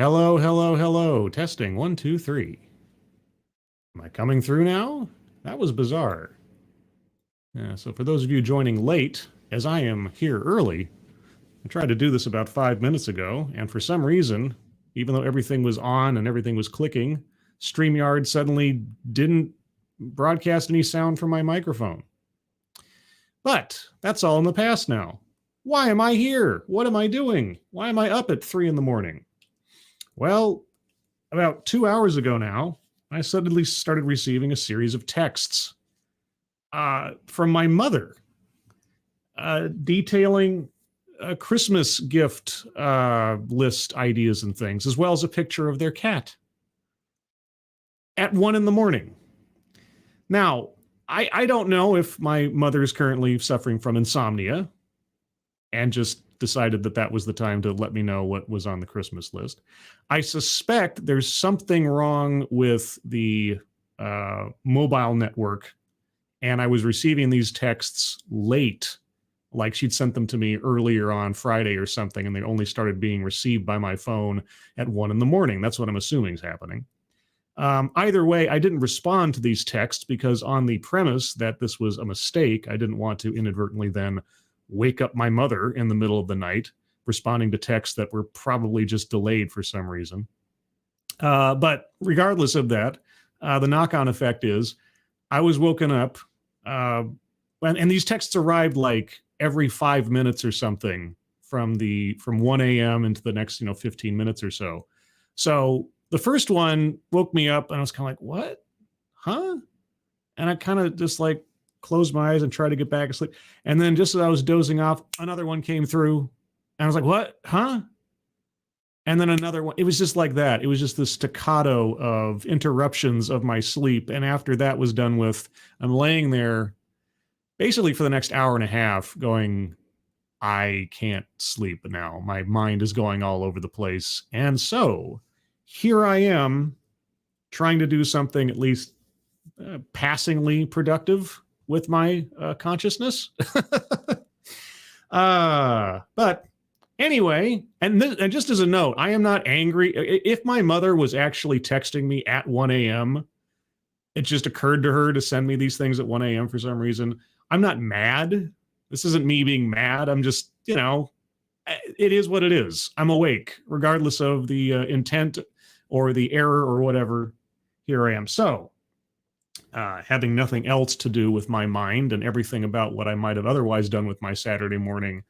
Hello, hello, hello. Testing one, two, three. Am I coming through now? That was bizarre. Yeah, so for those of you joining late, as I am here early, I tried to do this about 5 minutes ago, and for some reason, even though everything was on and everything was clicking, StreamYard suddenly didn't broadcast any sound from my microphone. But that's all in the past now. Why am I here? What am I doing? Why am I up at 3 in the morning? Well, about 2 hours ago now, I suddenly started receiving a series of texts from my mother detailing Christmas gift list ideas and things, as well as a picture of their cat at 1 in the morning. Now, I don't know if my mother is currently suffering from insomnia and just decided that that was the time to let me know what was on the Christmas list. I suspect there's something wrong with the mobile network, and I was receiving these texts late, like she'd sent them to me earlier on Friday or something, and they only started being received by my phone at 1 in the morning. That's what I'm assuming is happening. Either way, I didn't respond to these texts because on the premise that this was a mistake, I didn't want to inadvertently then wake up my mother in the middle of the night responding to texts that were probably just delayed for some reason. But regardless of that, the knock-on effect is I was woken up, and these texts arrived like every 5 minutes or something from 1 a.m. into the next 15 minutes or so. So the first one woke me up, and I was kind of like, what? Huh? And I kind of just like closed my eyes and tried to get back asleep. And then just as I was dozing off, another one came through, and I was like, what? Huh? And then another one. It was just like that. It was just this staccato of interruptions of my sleep. And after that was done with, I'm laying there basically for the next hour and a half going, I can't sleep now. My mind is going all over the place. And so here I am trying to do something at least passingly productive with my consciousness. But anyway, and just as a note, I am not angry. If my mother was actually texting me at 1 a.m., it just occurred to her to send me these things at 1 a.m. for some reason. I'm not mad. This isn't me being mad. I'm just, it is what it is. I'm awake, regardless of the intent or the error or whatever. Here I am. So, having nothing else to do with my mind and everything about what I might have otherwise done with my Saturday morning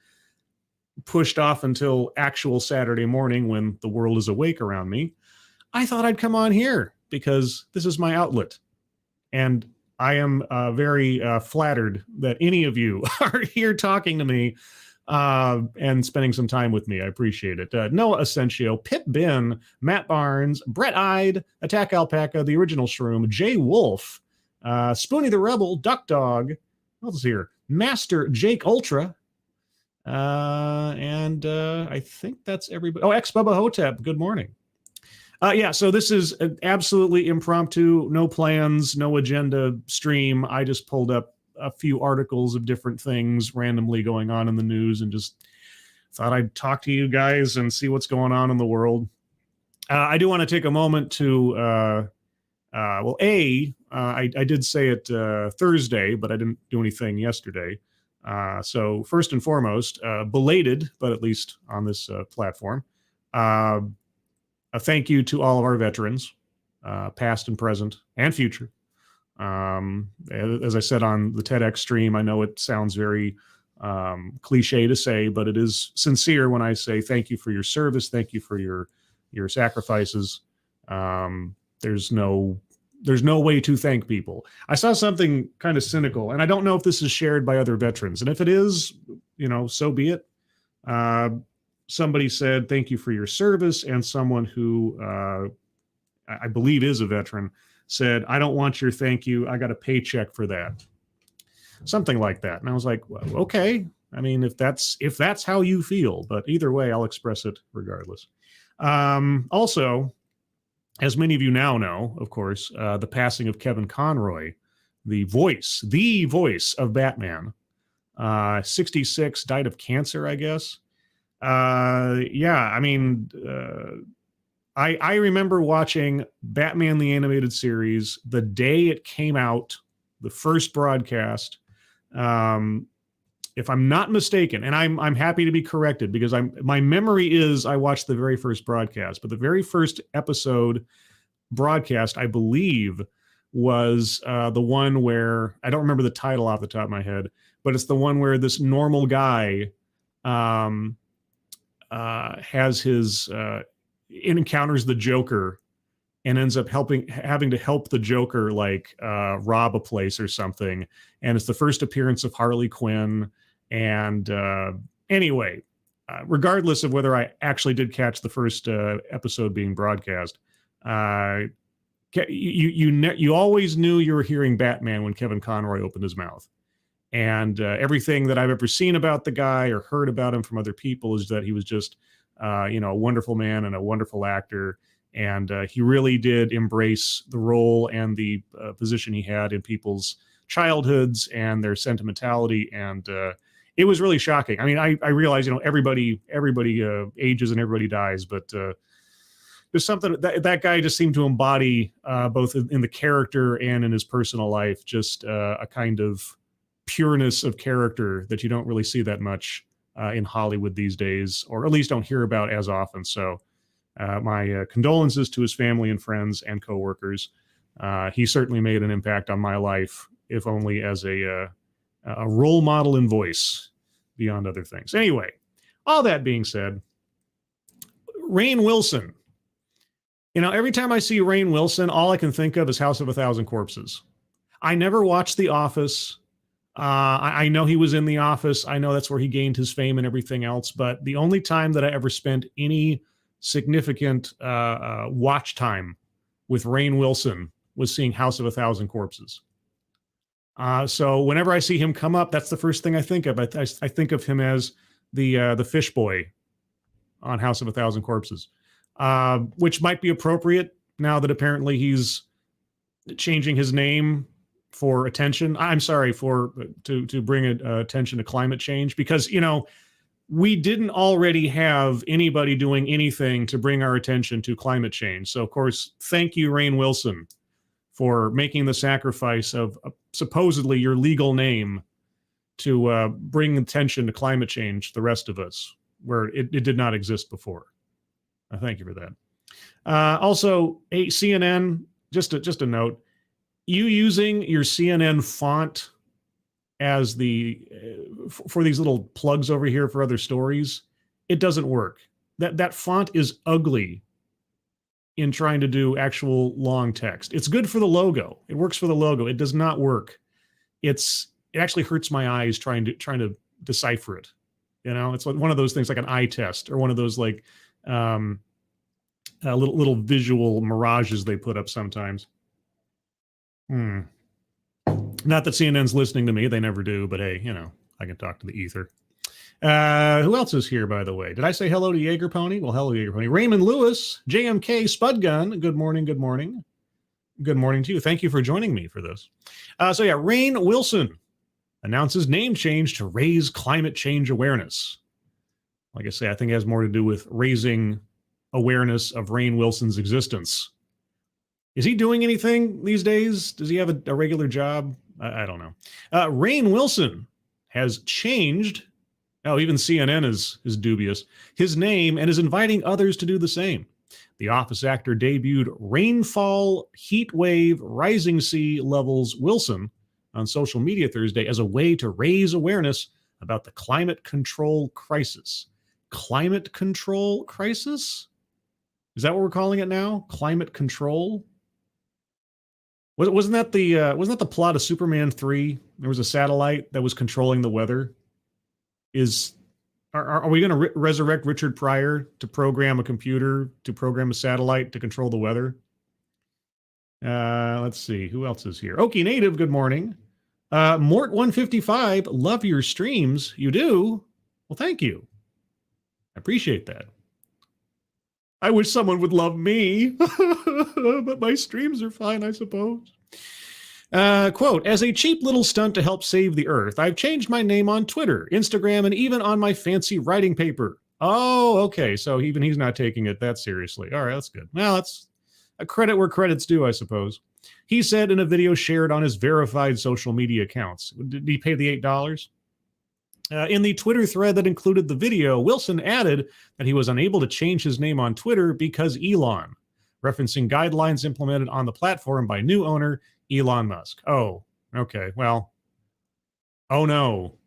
pushed off until actual Saturday morning when the world is awake around me, I thought I'd come on here because this is my outlet. And I am very flattered that any of you are here talking to me and spending some time with me. I appreciate it. Noah Asensio, Pip Ben, Matt Barnes, Brett Ide, Attack Alpaca, The Original Shroom, Jay Wolf, Spoonie the Rebel, Duck Dog, what else is here? Master Jake Ultra, and I think that's everybody. Oh, Ex-Bubba Hotep, good morning. Yeah, so this is an absolutely impromptu, no plans, no agenda stream. I just pulled up a few articles of different things randomly going on in the news and just thought I'd talk to you guys and see what's going on in the world. I do want to take a moment to, I did say it Thursday, but I didn't do anything yesterday. So first and foremost, belated, but at least on this platform, a thank you to all of our veterans, past and present and future. As I said on the TEDx stream, I know it sounds very cliche to say, but it is sincere when I say thank you for your service, thank you for your sacrifices. There's no way to thank people. I saw something kind of cynical, and I don't know if this is shared by other veterans, and if it is, so be it. Somebody said, thank you for your service. And someone who I believe is a veteran said, I don't want your thank you. I got a paycheck for that. Something like that. And I was like, well, okay. I mean, if that's how you feel, but either way, I'll express it regardless. Also, as many of you now know, of course, the passing of Kevin Conroy, the voice of Batman, 66, died of cancer, I guess. Yeah, I mean, I remember watching Batman the Animated Series the day it came out, the first broadcast. If I'm not mistaken, and I'm happy to be corrected because my memory is I watched the very first broadcast, but the very first episode broadcast, I believe, was the one where I don't remember the title off the top of my head, but it's the one where this normal guy has his encounters the Joker and ends up having to help the Joker like rob a place or something. And it's the first appearance of Harley Quinn. And anyway, regardless of whether I actually did catch the first episode being broadcast, you always knew you were hearing Batman when Kevin Conroy opened his mouth. And everything that I've ever seen about the guy or heard about him from other people is that he was just, a wonderful man and a wonderful actor. And he really did embrace the role and the position he had in people's childhoods and their sentimentality. And it was really shocking. I mean, I realize, everybody ages and everybody dies, but there's something that guy just seemed to embody both in the character and in his personal life, just a kind of pureness of character that you don't really see that much in Hollywood these days, or at least don't hear about as often. So my condolences to his family and friends and coworkers. He certainly made an impact on my life, if only as a role model in voice, beyond other things. Anyway, all that being said, Rainn Wilson. Every time I see Rainn Wilson, all I can think of is House of a Thousand Corpses. I never watched The Office. I know he was in The Office. I know that's where he gained his fame and everything else. But the only time that I ever spent any significant watch time with Rainn Wilson was seeing House of a Thousand Corpses. So whenever I see him come up, that's the first thing I think of. I think of him as the fish boy on House of a Thousand Corpses, which might be appropriate now that apparently he's changing his name for attention. I'm sorry, to bring attention to climate change, because we didn't already have anybody doing anything to bring our attention to climate change. So of course, thank you, Rainn Wilson, for making the sacrifice of supposedly your legal name to bring attention to climate change, the rest of us, where it did not exist before. Thank you for that. Also, CNN, just a note, you using your CNN font as for these little plugs over here for other stories, it doesn't work. That font is ugly in trying to do actual long text. It's good for the logo. It works for the logo. It does not work. It actually hurts my eyes trying to decipher it. It's like one of those things like an eye test, or one of those like little visual mirages they put up sometimes. Not that CNN's listening to me. They never do, but hey, I can talk to the ether. Who else is here, by the way? Did I say hello to Jaeger Pony? Well, hello, Jaeger Pony. Raymond Lewis, JMK Spudgun. Good morning, good morning. Good morning to you. Thank you for joining me for this. Rainn Wilson announces name change to raise climate change awareness. Like I say, I think it has more to do with raising awareness of Rainn Wilson's existence. Is he doing anything these days? Does he have a regular job? I don't know. Rainn Wilson has changed. Oh, even CNN is dubious. His name, and is inviting others to do the same. The Office actor debuted Rainfall, Heat Wave, Rising Sea Levels Wilson on social media Thursday as a way to raise awareness about the climate control crisis. Climate control crisis? Is that what we're calling it now? Climate control? Wasn't that the plot of Superman 3? There was a satellite that was controlling the weather. Are we going to resurrect Richard Pryor to program a computer to program a satellite to control the weather? Let's see. Who else is here? Okie Native, good morning. Mort155, love your streams. You do? Well, thank you. I appreciate that. I wish someone would love me, but my streams are fine, I suppose. Quote, as a cheap little stunt to help save the earth, I've changed my name on Twitter, Instagram, and even on my fancy writing paper. Oh, okay. So even he's not taking it that seriously. All right, that's good. Well, that's a credit where credit's due, I suppose. He said in a video shared on his verified social media accounts. Did he pay the $8? In the Twitter thread that included the video, Wilson added that he was unable to change his name on Twitter because Elon, referencing guidelines implemented on the platform by new owner Elon Musk. Oh, okay. Well, oh no.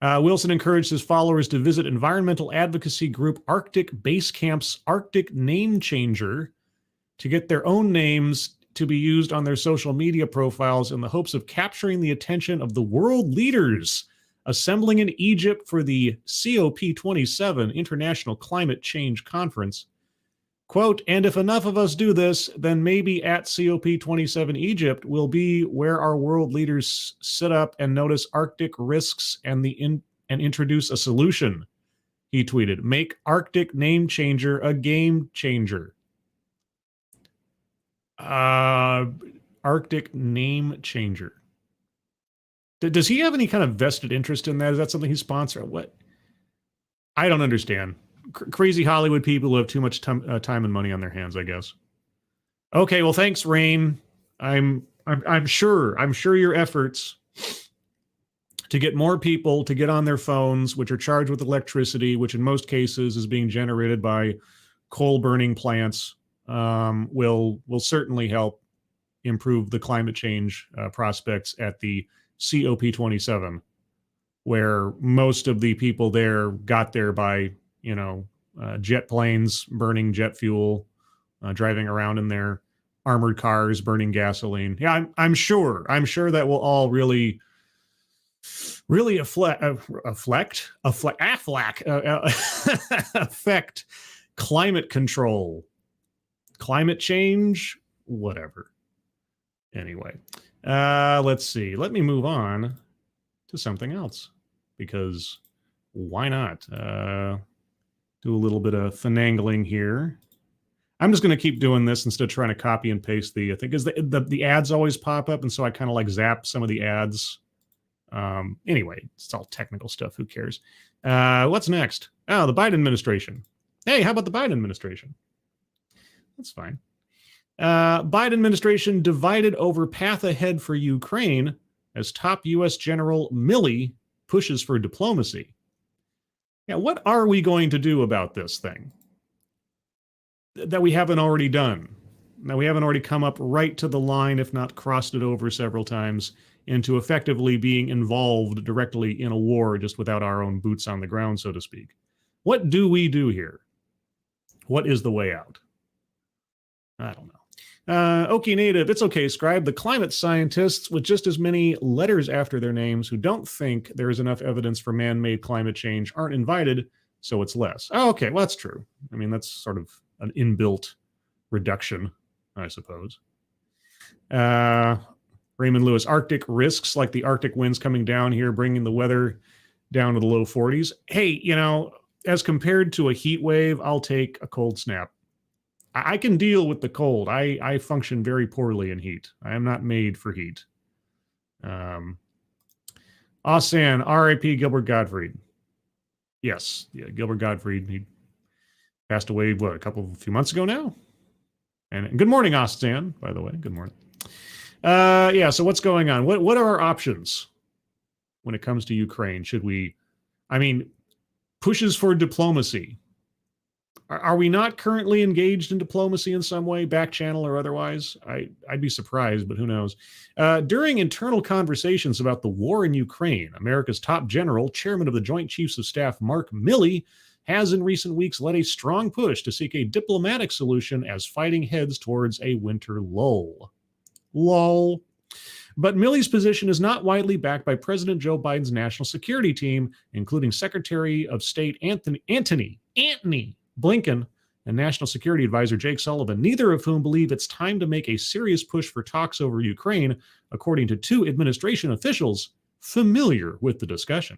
Wilson encouraged his followers to visit environmental advocacy group Arctic Base Camp's Arctic Name Changer to get their own names to be used on their social media profiles in the hopes of capturing the attention of the world leaders assembling in Egypt for the COP27 International Climate Change Conference. Quote, and if enough of us do this, then maybe at COP27 Egypt will be where our world leaders sit up and notice Arctic risks and introduce a solution, he tweeted. Make Arctic Name Changer a game changer. Arctic Name Changer. Does he have any kind of vested interest in that? Is that something he's sponsoring? What? I don't understand. Crazy Hollywood people who have too much time and money on their hands, I guess. Okay, well, thanks, Rain. I'm sure your efforts to get more people to get on their phones, which are charged with electricity, which in most cases is being generated by coal burning plants, will certainly help improve the climate change prospects at the COP27, where most of the people there got there by, jet planes burning jet fuel, driving around in their armored cars, burning gasoline. Yeah, I'm sure that will all really affect climate control, climate change, whatever. Anyway, let's see. Let me move on to something else, because why not? Do a little bit of finagling here. I'm just going to keep doing this instead of trying to copy and paste the thing, because the ads always pop up, and so I kind of like zap some of the ads. Anyway, it's all technical stuff. Who cares? What's next? Oh, the Biden administration. Hey, how about the Biden administration? That's fine. Biden administration divided over path ahead for Ukraine as top U.S. General Milley pushes for diplomacy. Now, what are we going to do about this thing that we haven't already done? Now, we haven't already come up right to the line, if not crossed it over several times, into effectively being involved directly in a war just without our own boots on the ground, so to speak. What do we do here? What is the way out? I don't know. Okie Native, it's okay, Scribe. The climate scientists with just as many letters after their names who don't think there is enough evidence for man-made climate change aren't invited, so it's less. Oh, okay, well, that's true. I mean, that's sort of an inbuilt reduction, I suppose. Raymond Lewis, Arctic risks, like the Arctic winds coming down here, bringing the weather down to the low 40s. Hey, as compared to a heat wave, I'll take a cold snap. I can deal with the cold. I function very poorly in heat. I am not made for heat. Asan, R.I.P. Gilbert Gottfried. Yes, yeah, Gilbert Gottfried. He passed away, a few months ago now? And good morning, Asan, by the way. Good morning. So what's going on? What are our options when it comes to Ukraine? Pushes for diplomacy. Are we not currently engaged in diplomacy in some way, back channel or otherwise? I'd be surprised, but who knows? During internal conversations about the war in Ukraine, America's top general, chairman of the Joint Chiefs of Staff, Mark Milley, has in recent weeks led a strong push to seek a diplomatic solution as fighting heads towards a winter lull. Lull. But Milley's position is not widely backed by President Joe Biden's national security team, including Secretary of State Antony Blinken and National Security Advisor Jake Sullivan, neither of whom believe it's time to make a serious push for talks over Ukraine, according to two administration officials familiar with the discussion.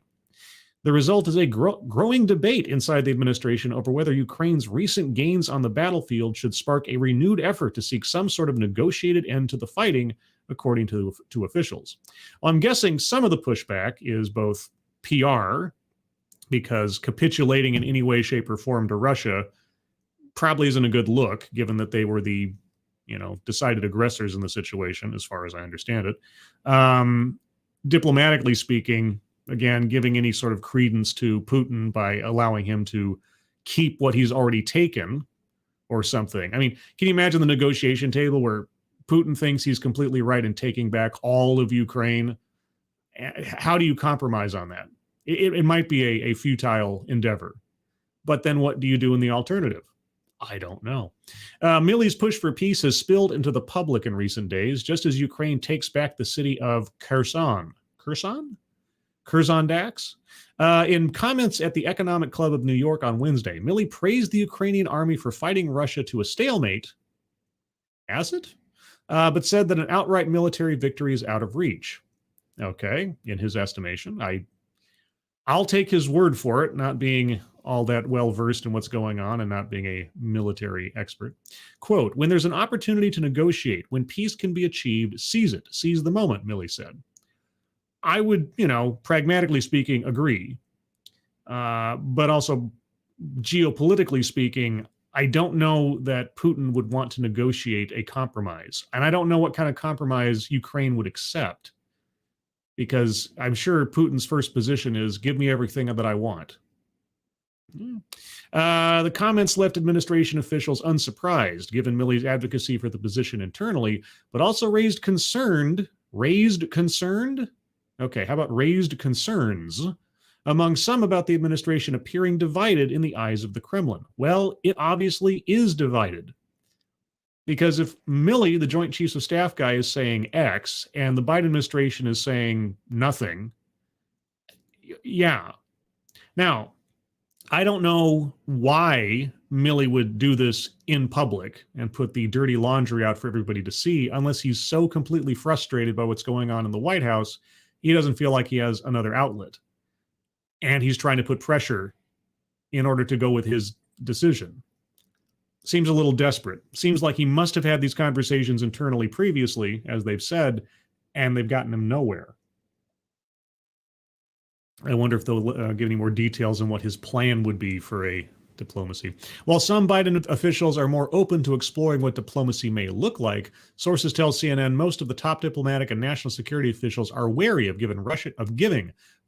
The result is a growing debate inside the administration over whether Ukraine's recent gains on the battlefield should spark a renewed effort to seek some sort of negotiated end to the fighting, according to officials. Well, I'm guessing some of the pushback is both PR, because capitulating in any way, shape, or form to Russia probably isn't a good look, given that they were the, decided aggressors in the situation, as far as I understand it. Diplomatically speaking, again, giving any sort of credence to Putin by allowing him to keep what he's already taken or something. I mean, can you imagine the negotiation table where Putin thinks he's completely right in taking back all of Ukraine? How do you compromise on that? It might be a futile endeavor. But then what do you do in the alternative? I don't know. Milley's push for peace has spilled into the public in recent days, just as Ukraine takes back the city of Kherson. Curzon Dax? In comments at the Economic Club of New York on Wednesday, Milley praised the Ukrainian army for fighting Russia to a stalemate. Has it? But said that an outright military victory is out of reach. Okay, in his estimation. I'll take his word for it, not being all that well versed in what's going on and not being a military expert. Quote, when there's an opportunity to negotiate, when peace can be achieved, seize it. Seize the moment, Milley said. I would, pragmatically speaking, agree. But also, geopolitically speaking, I don't know that Putin would want to negotiate a compromise. And I don't know what kind of compromise Ukraine would accept. Because I'm sure Putin's first position is, give me everything that I want. The comments left administration officials unsurprised, given Milley's advocacy for the position internally, but also raised concerns among some about the administration appearing divided in the eyes of the Kremlin. Well, it obviously is divided. Because if Milley, the Joint Chiefs of Staff guy, is saying X and the Biden administration is saying nothing, yeah. Now, I don't know why Milley would do this in public and put the dirty laundry out for everybody to see, unless he's so completely frustrated by what's going on in the White House, he doesn't feel like he has another outlet. And he's trying to put pressure in order to go with his decision. Seems a little desperate. Seems like he must have had these conversations internally previously, as they've said, and they've gotten him nowhere. I wonder if they'll give any more details on what his plan would be for a diplomacy. While some Biden officials are more open to exploring what diplomacy may look like, sources tell CNN most of the top diplomatic and national security officials are wary of giving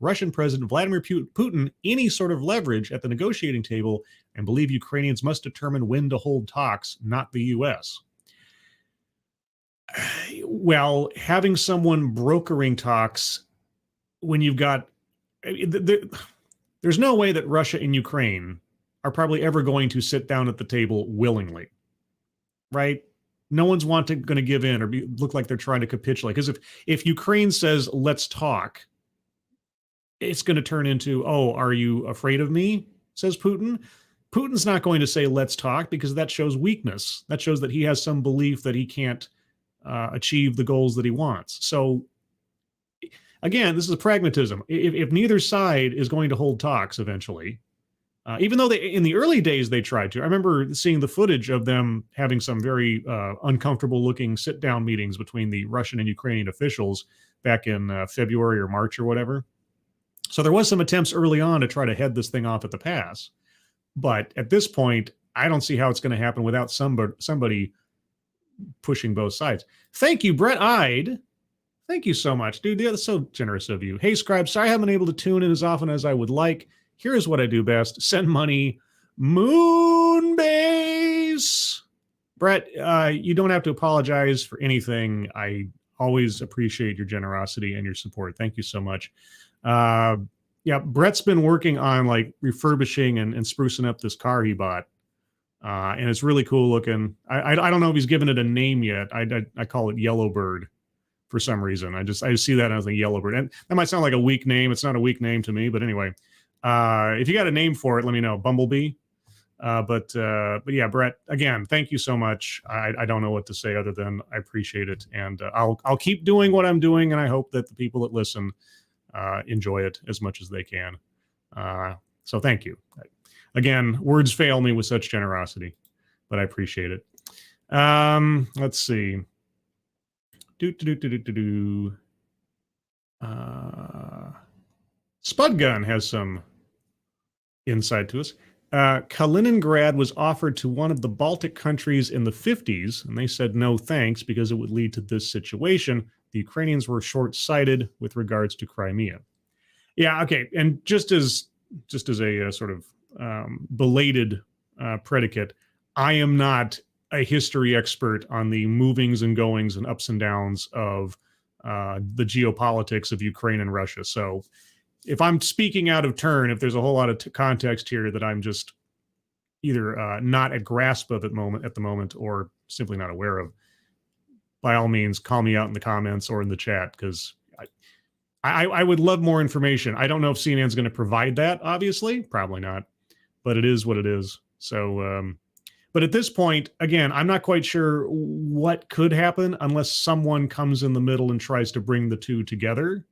Russian President Vladimir Putin any sort of leverage at the negotiating table and believe Ukrainians must determine when to hold talks, not the U.S. Well, having someone brokering talks when you've got... There's no way that Russia and Ukraine are probably ever going to sit down at the table willingly, right? No one's going to give in or look like they're trying to capitulate. Because if Ukraine says, let's talk, it's going to turn into, oh, are you afraid of me? Says Putin. Putin's not going to say, let's talk, because that shows weakness. That shows that he has some belief that he can't achieve the goals that he wants. So again, this is a pragmatism. If neither side is going to hold talks eventually, even though in the early days they tried to. I remember seeing the footage of them having some very uncomfortable looking sit-down meetings between the Russian and Ukrainian officials back in February or March or whatever. So there was some attempts early on to try to head this thing off at the pass. But at this point, I don't see how it's going to happen without somebody pushing both sides. Thank you, Brett Ide. Thank you so much, dude. That's so generous of you. Hey, Scribe, sorry I haven't been able to tune in as often as I would like. Here's what I do best. Send money. Moonbase. Brett, you don't have to apologize for anything. I always appreciate your generosity and your support. Thank you so much. Yeah, Brett's been working on like refurbishing and sprucing up this car he bought. And it's really cool looking. I don't know if he's given it a name yet. I call it Yellowbird for some reason. I just see that as a Yellowbird. And that might sound like a weak name. It's not a weak name to me, but anyway. If you got a name for it, let me know. Bumblebee. But yeah, Brett, again, thank you so much. I don't know what to say other than I appreciate it. And I'll keep doing what I'm doing. And I hope that the people that listen enjoy it as much as they can. So thank you. Again, words fail me with such generosity, but I appreciate it. Let's see. Spud Gun has some insight to us. Kaliningrad was offered to one of the Baltic countries in the 50s, and they said no thanks because it would lead to this situation. The Ukrainians were short-sighted with regards to Crimea. Yeah, okay, and just as a sort of belated predicate, I am not a history expert on the movings and goings and ups and downs of the geopolitics of Ukraine and Russia. So if I'm speaking out of turn, if there's a whole lot of context here that I'm just either not at grasp of at the moment or simply not aware of, by all means, call me out in the comments or in the chat, because I would love more information. I don't know if CNN's going to provide that, obviously. Probably not. But it is what it is. So, but at this point, again, I'm not quite sure what could happen unless someone comes in the middle and tries to bring the two together.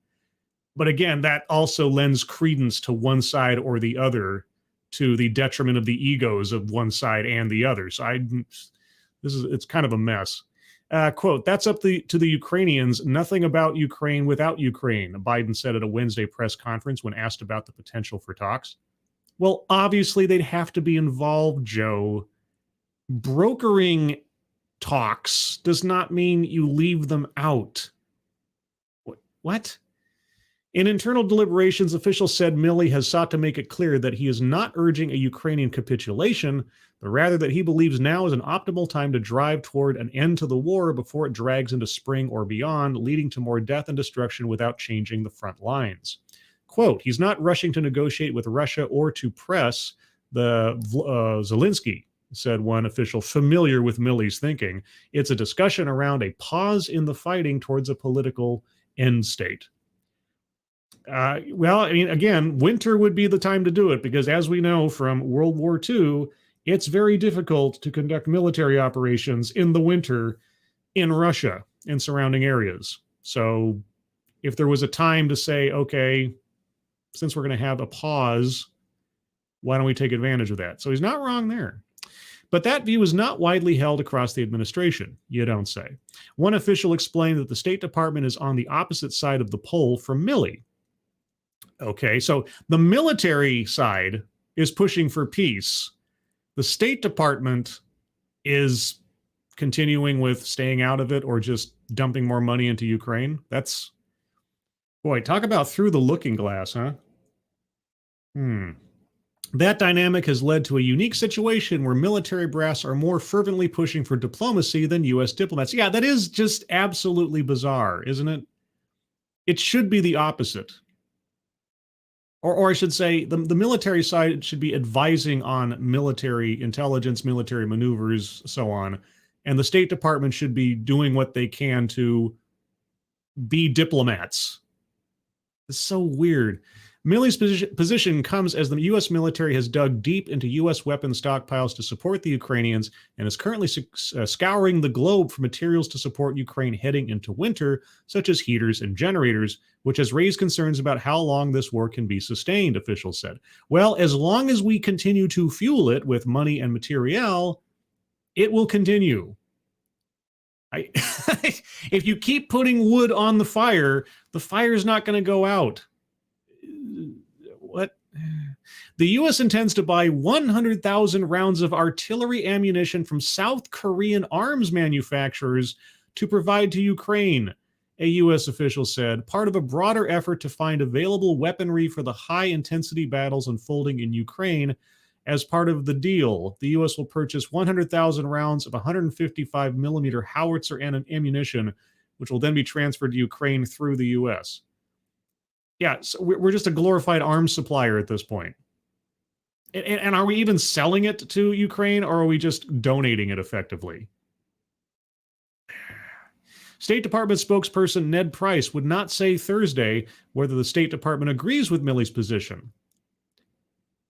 But again, that also lends credence to one side or the other, to the detriment of the egos of one side and the other. So it's kind of a mess. Quote, that's up to the Ukrainians. Nothing about Ukraine without Ukraine, Biden said at a Wednesday press conference when asked about the potential for talks. Well, obviously they'd have to be involved, Joe. Brokering talks does not mean you leave them out. What? In internal deliberations, officials said Milley has sought to make it clear that he is not urging a Ukrainian capitulation, but rather that he believes now is an optimal time to drive toward an end to the war before it drags into spring or beyond, leading to more death and destruction without changing the front lines. Quote, he's not rushing to negotiate with Russia or to press the Zelensky, said one official familiar with Milley's thinking. It's a discussion around a pause in the fighting towards a political end state. Well, I mean, again, winter would be the time to do it because, as we know from World War II, it's very difficult to conduct military operations in the winter in Russia and surrounding areas. So if there was a time to say, okay, since we're going to have a pause, why don't we take advantage of that? So he's not wrong there. But that view is not widely held across the administration, you don't say. One official explained that the State Department is on the opposite side of the pole from Milley. Okay, so the military side is pushing for peace. The State Department is continuing with staying out of it or just dumping more money into Ukraine. That's, boy, talk about through the looking glass, huh? That dynamic has led to a unique situation where military brass are more fervently pushing for diplomacy than U.S. diplomats. Yeah, that is just absolutely bizarre, isn't it? It should be the opposite. Or I should say, the military side should be advising on military intelligence, military maneuvers, so on. And the State Department should be doing what they can to be diplomats. It's so weird. Milley's position comes as the U.S. military has dug deep into U.S. weapons stockpiles to support the Ukrainians and is currently scouring the globe for materials to support Ukraine heading into winter, such as heaters and generators, which has raised concerns about how long this war can be sustained, officials said. Well, as long as we continue to fuel it with money and materiel, it will continue. If you keep putting wood on the fire is not going to go out. What? The U.S. intends to buy 100,000 rounds of artillery ammunition from South Korean arms manufacturers to provide to Ukraine, a U.S. official said, part of a broader effort to find available weaponry for the high-intensity battles unfolding in Ukraine. As part of the deal, the U.S. will purchase 100,000 rounds of 155-millimeter howitzer and ammunition, which will then be transferred to Ukraine through the U.S. Yeah, so we're just a glorified arms supplier at this point. And are we even selling it to Ukraine, or are we just donating it effectively? State Department spokesperson Ned Price would not say Thursday whether the State Department agrees with Milley's position.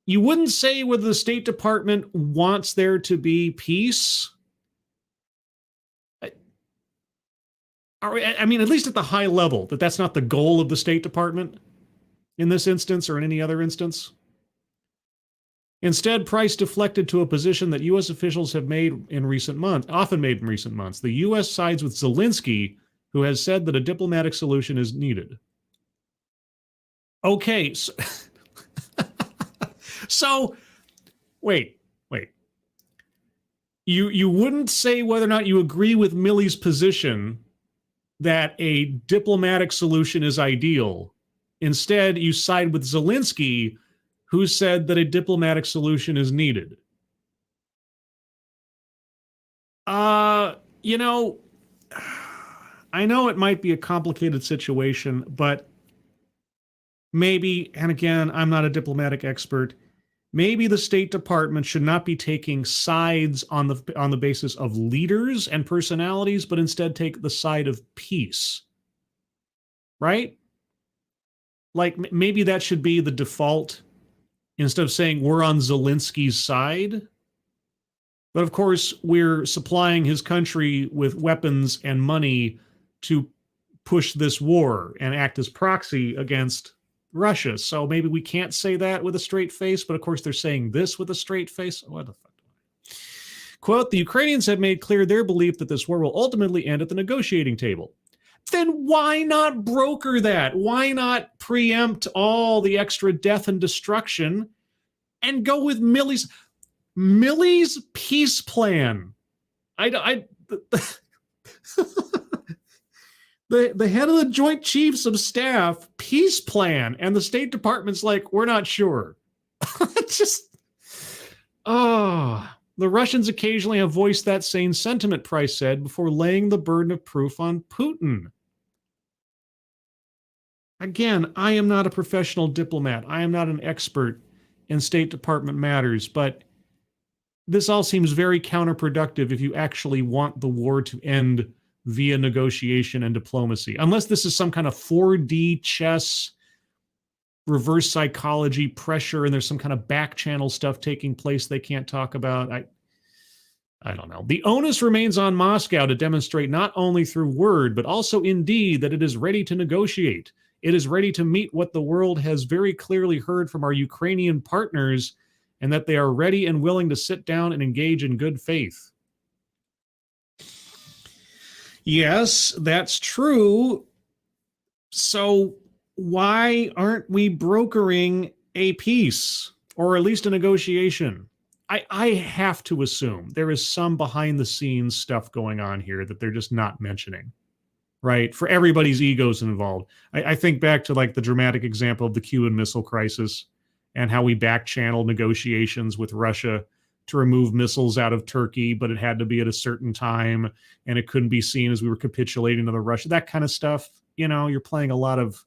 You wouldn't say whether the State Department wants there to be peace? I mean, at least at the high level, that's not the goal of the State Department in this instance or in any other instance. Instead, Price deflected to a position that U.S. officials have often made in recent months. The U.S. sides with Zelensky, who has said that a diplomatic solution is needed. Okay, So wait. You wouldn't say whether or not you agree with Milley's position that a diplomatic solution is ideal. Instead, you side with Zelensky, who said that a diplomatic solution is needed. You know, I know it might be a complicated situation, but maybe, and again, I'm not a diplomatic expert, maybe the State Department should not be taking sides on the basis of leaders and personalities, but instead take the side of peace. Right? Like maybe that should be the default instead of saying we're on Zelensky's side. But of course, we're supplying his country with weapons and money to push this war and act as proxy against Russia. So maybe we can't say that with a straight face, but of course they're saying this with a straight face. What the fuck? Quote, the Ukrainians have made clear their belief that this war will ultimately end at the negotiating table. Then why not broker that? Why not preempt all the extra death and destruction and go with Milley's peace plan? The head of the Joint Chiefs of Staff peace plan, and the State Department's like, we're not sure. The Russians occasionally have voiced that same sentiment, Price said, before laying the burden of proof on Putin. Again, I am not a professional diplomat. I am not an expert in State Department matters, but this all seems very counterproductive if you actually want the war to end via negotiation and diplomacy. Unless this is some kind of 4D chess, reverse psychology pressure, and there's some kind of back channel stuff taking place they can't talk about. I don't know. The onus remains on Moscow to demonstrate not only through word, but also in deed that it is ready to negotiate. It is ready to meet what the world has very clearly heard from our Ukrainian partners, and that they are ready and willing to sit down and engage in good faith. Yes, that's true. So why aren't we brokering a peace or at least a negotiation? I have to assume there is some behind the scenes stuff going on here that they're just not mentioning, right? For everybody's egos involved. I think back to like the dramatic example of the Cuban Missile Crisis and how we back channeled negotiations with Russia to remove missiles out of Turkey, but it had to be at a certain time, and it couldn't be seen as we were capitulating to the Russia. That kind of stuff. You know, you're playing a lot of,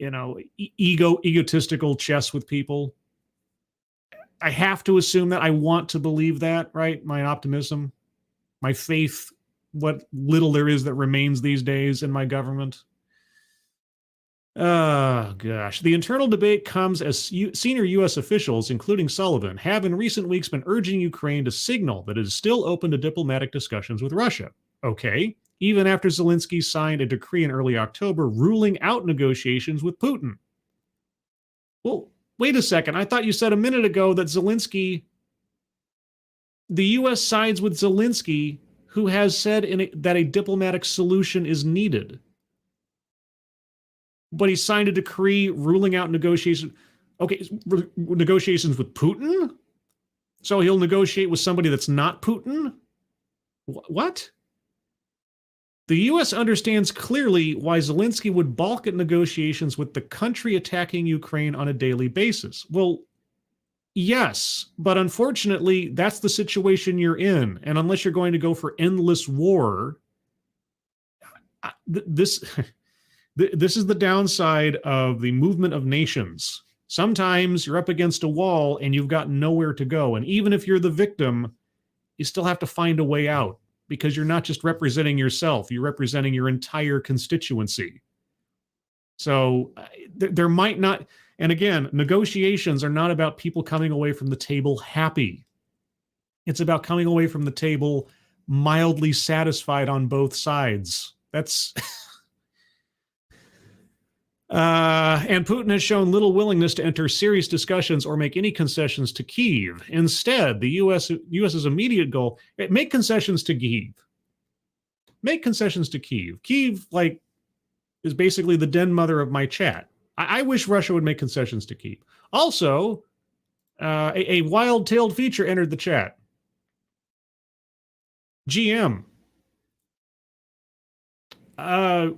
egotistical chess with people. I have to assume that. I want to believe that, right? My optimism, my faith, what little there is that remains these days in my government. Oh, gosh. The internal debate comes as senior U.S. officials, including Sullivan, have in recent weeks been urging Ukraine to signal that it is still open to diplomatic discussions with Russia. Okay, even after Zelensky signed a decree in early October ruling out negotiations with Putin. Well, wait a second. I thought you said a minute ago that the U.S. sides with Zelensky, who has said that a diplomatic solution is needed. But he signed a decree ruling out negotiations. Okay, negotiations with Putin? So he'll negotiate with somebody that's not Putin? What? The U.S. understands clearly why Zelensky would balk at negotiations with the country attacking Ukraine on a daily basis. Well, yes, but unfortunately, that's the situation you're in. And unless you're going to go for endless war, this is the downside of the movement of nations. Sometimes you're up against a wall and you've got nowhere to go. And even if you're the victim, you still have to find a way out, because you're not just representing yourself, you're representing your entire constituency. So there might not, and again, negotiations are not about people coming away from the table happy. It's about coming away from the table mildly satisfied on both sides. That's... and Putin has shown little willingness to enter serious discussions or make any concessions to Kyiv. Instead, the U.S.'s immediate goal, make concessions to Kyiv. Make concessions to Kyiv. Kyiv, is basically the den mother of my chat. I wish Russia would make concessions to Kyiv. Also, A wild-tailed feature entered the chat. GM. I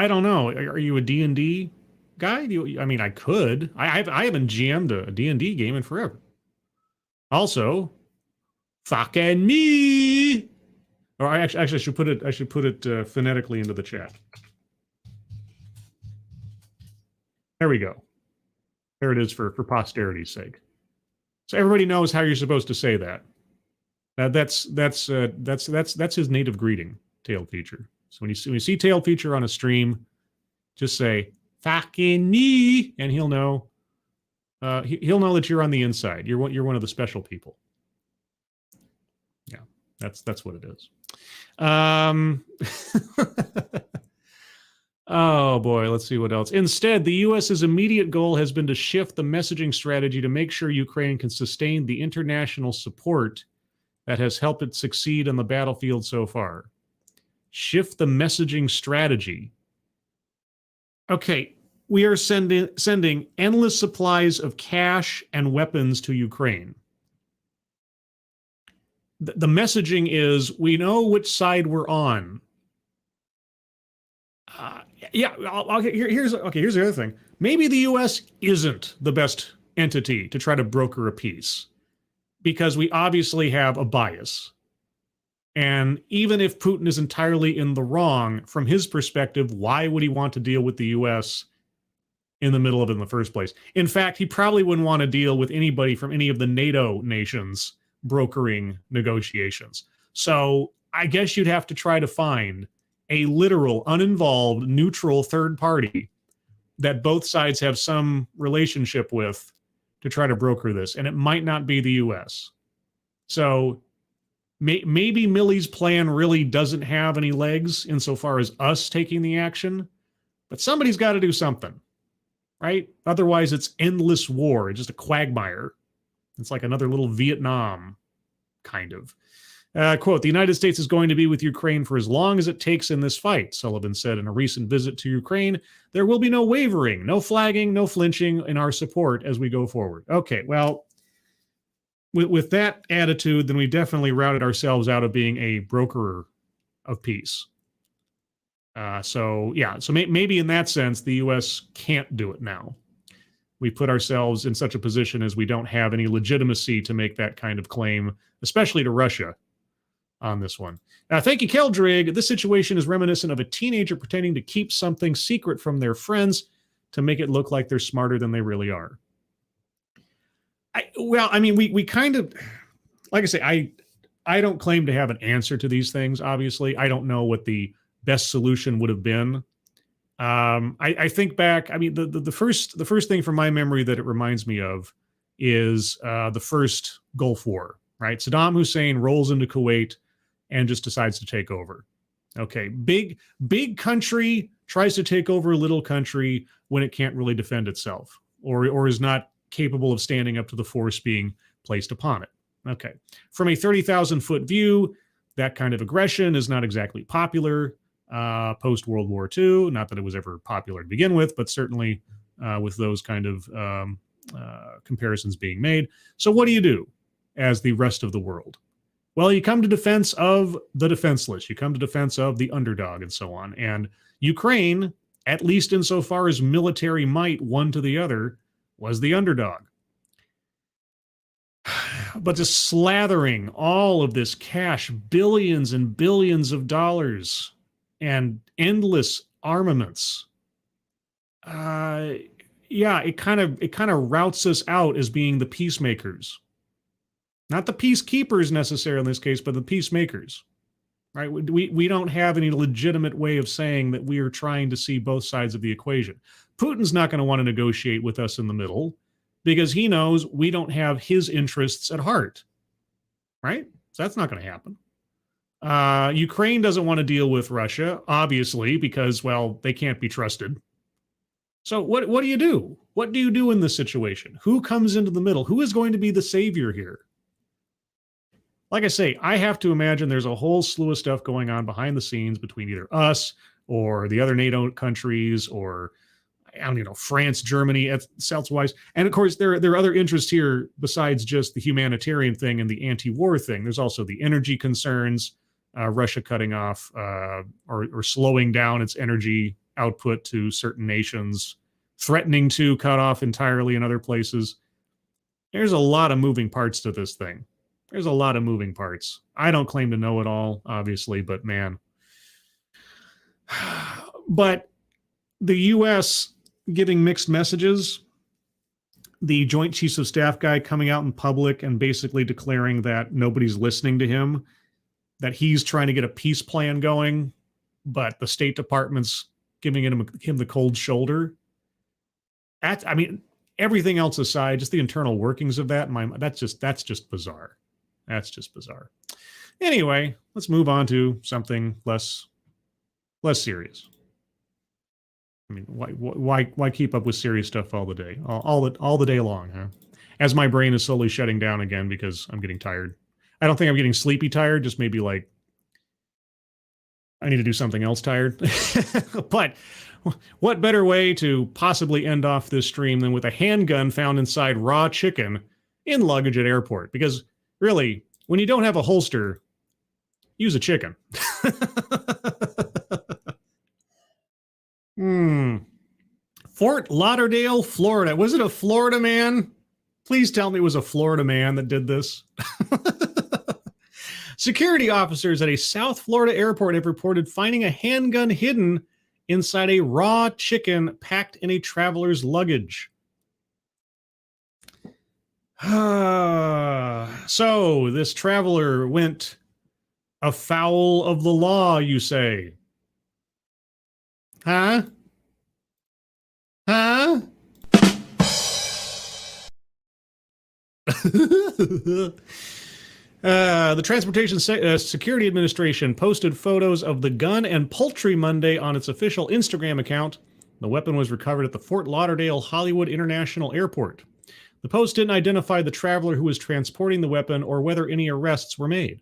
don't know. Are you a D&D guy? I mean, I could. I haven't GM'd a D&D game in forever. Also, fucking me. Or I should put it phonetically into the chat. There we go. There it is for posterity's sake. So everybody knows how you're supposed to say that. That's his native greeting, tail feature. So when you see tail feature on a stream, just say fucking me, and he'll know. He'll know that you're on the inside. You're one of the special people. Yeah, that's what it is. Oh boy, let's see what else. Instead, the U.S.'s immediate goal has been to shift the messaging strategy to make sure Ukraine can sustain the international support that has helped it succeed on the battlefield so far. Shift the messaging strategy. Okay, we are sending endless supplies of cash and weapons to Ukraine. The messaging is, we know which side we're on. Here's the other thing. Maybe the U.S. isn't the best entity to try to broker a peace, because we obviously have a bias. And even if Putin is entirely in the wrong, from his perspective, why would he want to deal with the U.S. in the middle of it in the first place? In fact, he probably wouldn't want to deal with anybody from any of the NATO nations brokering negotiations. So I guess you'd have to try to find a literal, uninvolved, neutral third party that both sides have some relationship with to try to broker this. And it might not be the U.S. So maybe Milley's plan really doesn't have any legs insofar as us taking the action, but somebody's got to do something, right? Otherwise, it's endless war. It's just a quagmire. It's like another little Vietnam, kind of. Quote, the United States is going to be with Ukraine for as long as it takes in this fight, Sullivan said in a recent visit to Ukraine. There will be no wavering, no flagging, no flinching in our support as we go forward. Okay, well, with that attitude, then we definitely routed ourselves out of being a brokerer of peace. So maybe in that sense, the U.S. can't do it now. We put ourselves in such a position as we don't have any legitimacy to make that kind of claim, especially to Russia on this one. Thank you, Keldrig. This situation is reminiscent of a teenager pretending to keep something secret from their friends to make it look like they're smarter than they really are. We kind of, like I say, I don't claim to have an answer to these things, obviously. I don't know what the best solution would have been. I think back, the first thing from my memory that it reminds me of is the first Gulf War, right? Saddam Hussein rolls into Kuwait and just decides to take over. Okay, big country tries to take over a little country when it can't really defend itself or is not capable of standing up to the force being placed upon it. Okay, from a 30,000-foot view, that kind of aggression is not exactly popular post-World War II. Not that it was ever popular to begin with, but certainly with those kind of comparisons being made. So what do you do as the rest of the world? Well, you come to defense of the defenseless. You come to defense of the underdog and so on. And Ukraine, at least insofar as military might one to the other, was the underdog. But just slathering all of this cash, billions and billions of dollars and endless armaments. It kind of routes us out as being the peacemakers. Not the peacekeepers necessarily in this case, but the peacemakers, right? We don't have any legitimate way of saying that we are trying to see both sides of the equation. Putin's not going to want to negotiate with us in the middle because he knows we don't have his interests at heart, right? So that's not going to happen. Ukraine doesn't want to deal with Russia, obviously, because, well, they can't be trusted. So what do you do? What do you do in this situation? Who comes into the middle? Who is going to be the savior here? Like I say, I have to imagine there's a whole slew of stuff going on behind the scenes between either us or the other NATO countries, or France, Germany, elsewise. And of course, there are other interests here besides just the humanitarian thing and the anti-war thing. There's also the energy concerns, Russia cutting off or slowing down its energy output to certain nations, threatening to cut off entirely in other places. There's a lot of moving parts to this thing. There's a lot of moving parts. I don't claim to know it all, obviously, but man. But the U.S. giving mixed messages, the Joint Chiefs of Staff guy coming out in public and basically declaring that nobody's listening to him, that he's trying to get a peace plan going, but the State Department's giving him the cold shoulder. Everything else aside, just the internal workings of that, that's just bizarre. That's just bizarre. Anyway, let's move on to something less serious. I mean, why keep up with serious stuff all the day, all the day long, huh? As my brain is slowly shutting down again because I'm getting tired. I don't think I'm getting sleepy tired, just maybe like I need to do something else tired. But what better way to possibly end off this stream than with a handgun found inside raw chicken in luggage at airport? Because really, when you don't have a holster, use a chicken. Fort Lauderdale, Florida. Was it a Florida man? Please tell me it was a Florida man that did this. Security officers at a South Florida airport have reported finding a handgun hidden inside a raw chicken packed in a traveler's luggage. So this traveler went afoul of the law, you say? Huh? Huh? The Transportation Security Administration posted photos of the gun and poultry Monday on its official Instagram account. The weapon was recovered at the Fort Lauderdale Hollywood International Airport. The post didn't identify the traveler who was transporting the weapon or whether any arrests were made.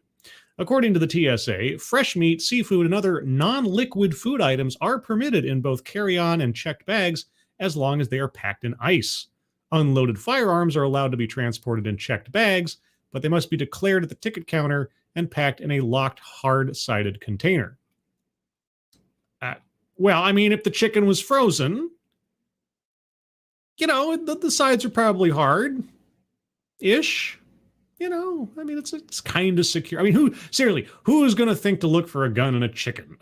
According to the TSA, fresh meat, seafood, and other non-liquid food items are permitted in both carry-on and checked bags as long as they are packed in ice. Unloaded firearms are allowed to be transported in checked bags, but they must be declared at the ticket counter and packed in a locked, hard-sided container. If the chicken was frozen, the sides are probably hard-ish. It's kind of secure. Who's going to think to look for a gun in a chicken?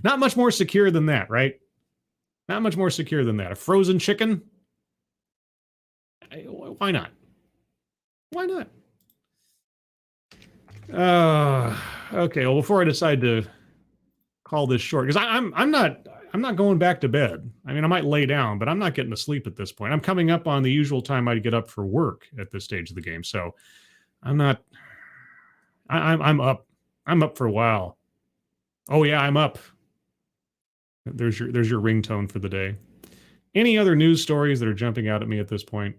Not much more secure than that, right? Not much more secure than that. A frozen chicken? Why not? Why not? Okay. Well, before I decide to call this short, because I'm not going back to bed. I might lay down, but I'm not getting to sleep at this point. I'm coming up on the usual time I get up for work at this stage of the game, so I'm not. I'm up. I'm up for a while. Oh yeah, I'm up. There's your ringtone for the day. Any other news stories that are jumping out at me at this point?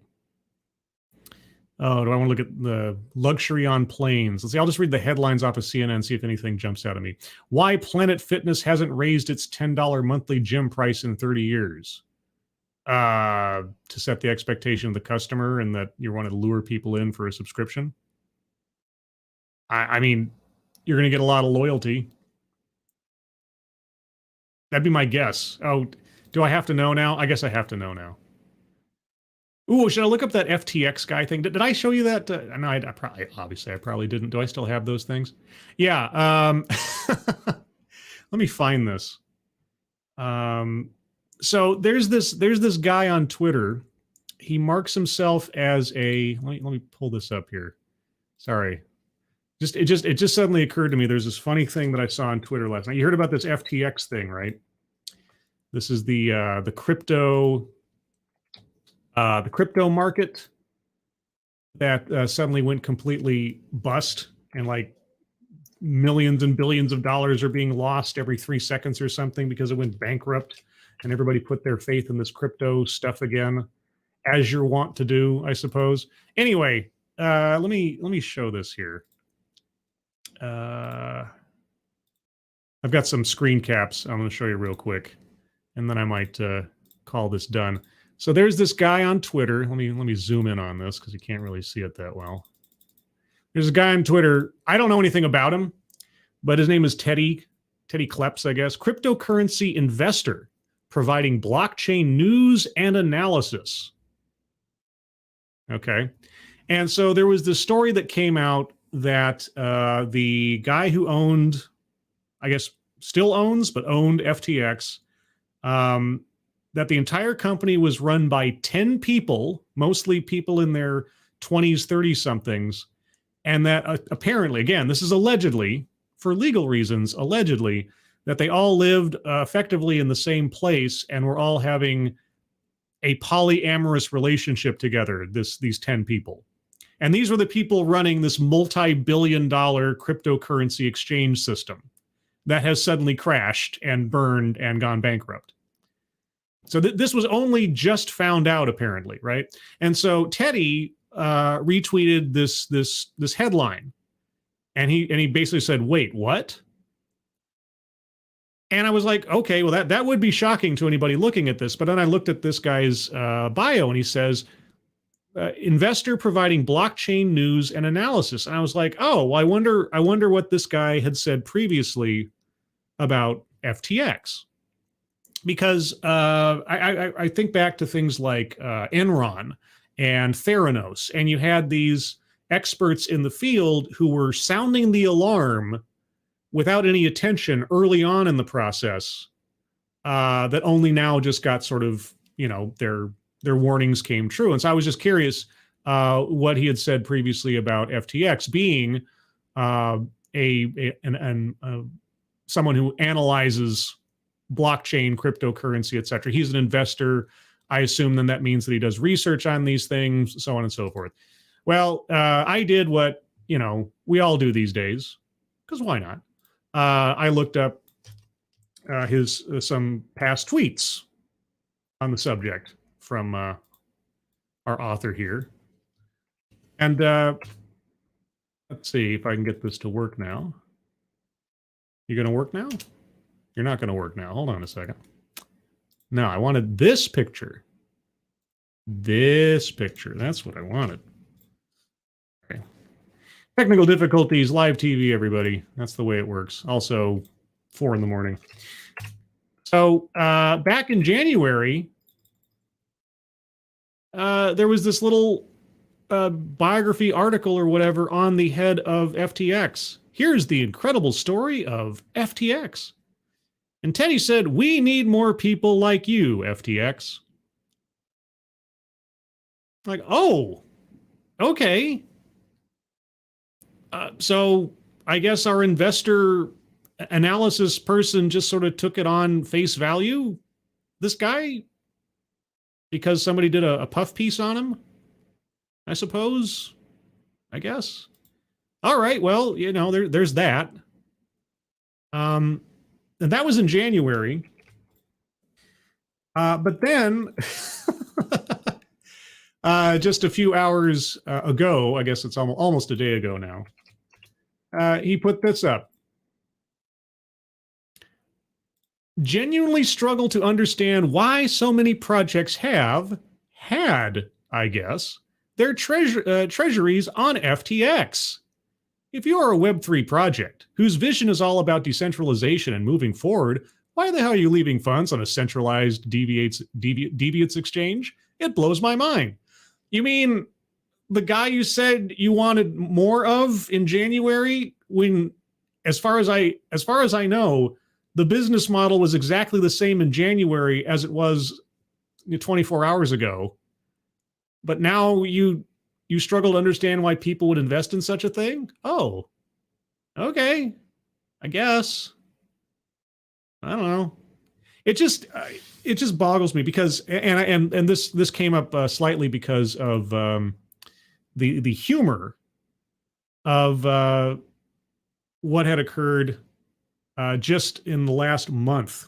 Oh, do I want to look at the luxury on planes? Let's see. I'll just read the headlines off of CNN, see if anything jumps out at me. Why Planet Fitness hasn't raised its $10 monthly gym price in 30 years. To set the expectation of the customer and that you want to lure people in for a subscription. You're going to get a lot of loyalty. That'd be my guess. Oh, do I have to know now? I guess I have to know now. Ooh, should I look up that FTX guy thing? Did I show you that? No, I probably didn't. Do I still have those things? Yeah. Let me find this. So there's this guy on Twitter. He marks himself as a. Let me pull this up here. Sorry. It just suddenly occurred to me. There's this funny thing that I saw on Twitter last night. You heard about this FTX thing, right? This is the crypto. The crypto market that suddenly went completely bust and like millions and billions of dollars are being lost every 3 seconds or something because it went bankrupt and everybody put their faith in this crypto stuff again, as you're wont to do, I suppose. Anyway, let me show this here. I've got some screen caps I'm going to show you real quick. and then I might call this done. So there's this guy on Twitter. Let me zoom in on this because you can't really see it that well. There's a guy on Twitter. I don't know anything about him, but his name is Teddy Kleps, I guess. Cryptocurrency investor providing blockchain news and analysis. Okay. And so there was this story that came out that the guy who owned, I guess still owns, but owned FTX, that the entire company was run by 10 people, mostly people in their 20s, 30-somethings, and that apparently, again, this is allegedly, for legal reasons, allegedly, that they all lived effectively in the same place and were all having a polyamorous relationship together, these 10 people. And these were the people running this multi-billion-dollar cryptocurrency exchange system that has suddenly crashed and burned and gone bankrupt. So this was only just found out, apparently, right? And so Teddy retweeted this headline, and he basically said, "Wait, what?" And I was like, okay, well that would be shocking to anybody looking at this. But then I looked at this guy's bio, and he says, "Investor providing blockchain news and analysis." And I was like, oh, well, I wonder what this guy had said previously about FTX. Because I think back to things like Enron and Theranos, and you had these experts in the field who were sounding the alarm without any attention early on in the process, that only now just got sort of, their warnings came true. And so I was just curious what he had said previously about FTX being someone who analyzes blockchain, cryptocurrency, et cetera. He's an investor. I assume then that means that he does research on these things, so on and so forth. Well, I did what, we all do these days, because why not? I looked up his some past tweets on the subject from our author here. And let's see if I can get this to work now. You going to work now? You're not going to work now. Hold on a second. No, I wanted this picture. This picture. That's what I wanted. Okay. Technical difficulties, live TV, everybody. That's the way it works. Also, 4 in the morning. So back in January, there was this little biography article or whatever on the head of FTX. Here's the incredible story of FTX. And Teddy said, "We need more people like you, FTX." Like, oh, okay. So I guess our investor analysis person just sort of took it on face value, this guy, because somebody did a puff piece on him, I suppose, I guess. All right, well, there's that. And that was in January. But then, just a few hours ago, I guess it's almost a day ago now, he put this up. "Genuinely struggle to understand why so many projects had, I guess, their treasuries on FTX. If you are a Web3 project whose vision is all about decentralization and moving forward, why the hell are you leaving funds on a centralized deviates exchange? It blows my mind." You mean the guy you said you wanted more of in January, when, as far as I know, the business model was exactly the same in January as it was 24 hours ago. But now you struggle to understand why people would invest in such a thing? Oh, okay, I guess. I don't know. It just boggles me because, and this came up slightly because of the humor of what had occurred just in the last month.